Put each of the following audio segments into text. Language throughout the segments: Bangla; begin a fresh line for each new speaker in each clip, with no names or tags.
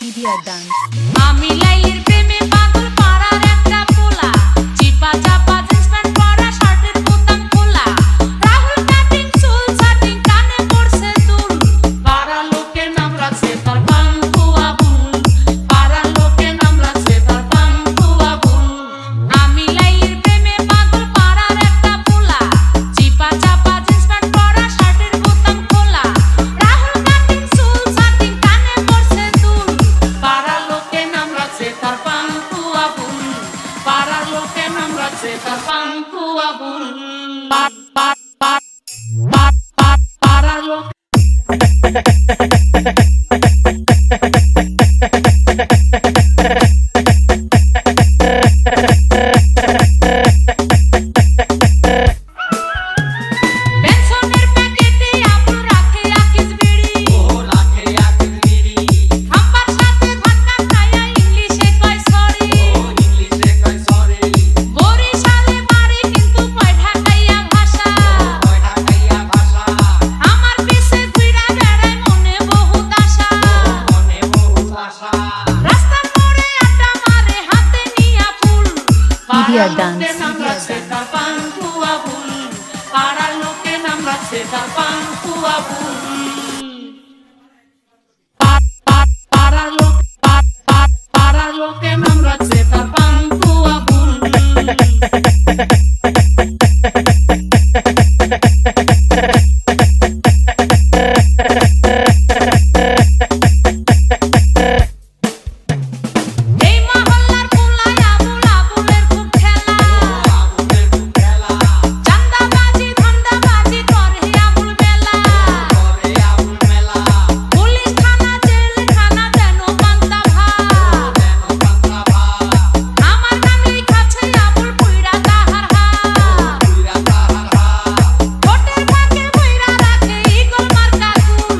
PDR dance.
আমি লাইলির প্রেমে পাগল পাড়ার একটা পোলা চিপা চাপা জিন্স প্যান্ট পরা শার্টের বোতাম খোলা রাহুল কাটিং চুল ছাটিং কানে পড়ছে দুল পাড়ার লোকে নাম রাখছে তার পাঙ্কু আবুল পাড়ার লোকে নাম রাখছে তার পাঙ্কু আবুল আমি লাইলির প্রেমে পাগল পাড়ার একটা পোলা চিপা চাপা জিন্স প্যান্ট পরা শার্টের বোতাম খোলা রাহুল কাটিং চুল ছাটিং কানে পড়ছে দুল পাড়ার লোকে নাম রাখছে তার পাঙ্কু আবুল পাড়ার লোকে নাম রাখছে তার পাঙ্কু আবুল পাড়ার লোক পেছনের প্যাকেটে আবুল রাখে আকিস বিড়ি খাবার সাথে ধাক্কা খায়া ইংলিশে কয় সরি বরিশালে বাড়ি কিন্তু কয় ঢাকাইয়া ভাষা আমার পিছে ঘুইরা বেড়ায় মনে বহুত আশা রাস্তার মোড়ে আড্ডা মারে হাতে নিয়া ফুল
PDR dance.
নাম রাখছে তার পাঙ্কু আবুল পাড়ার লোকে নাম রাখছে তার পাঙ্কু আবুল পাড়ার লোকে নাম রাখছে তার পাঙ্কু আবুল এই মহল্লার পোলায় আবুল আবুলের খুব খেলা চান্দাবাজি ধান্দাবাজি করে আবুল মেলা পুলিশ থানা জেলখানা যেন পান্তা ভাত আমার নামেই কাছে আবুল পুইরা তাহার হাত ভোটের ফাঁকে বইরা রাখে ইগল মার্কা গুল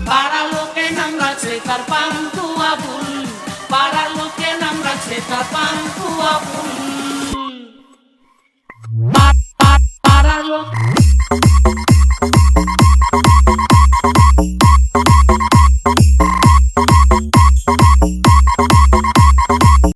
পাড়ার লোকে নাম রাখছে তার পাঙ্কু আবুল পাড়ার লোকে নাম রাখছে তার পাঙ্কু আবুল পাড়ার লোক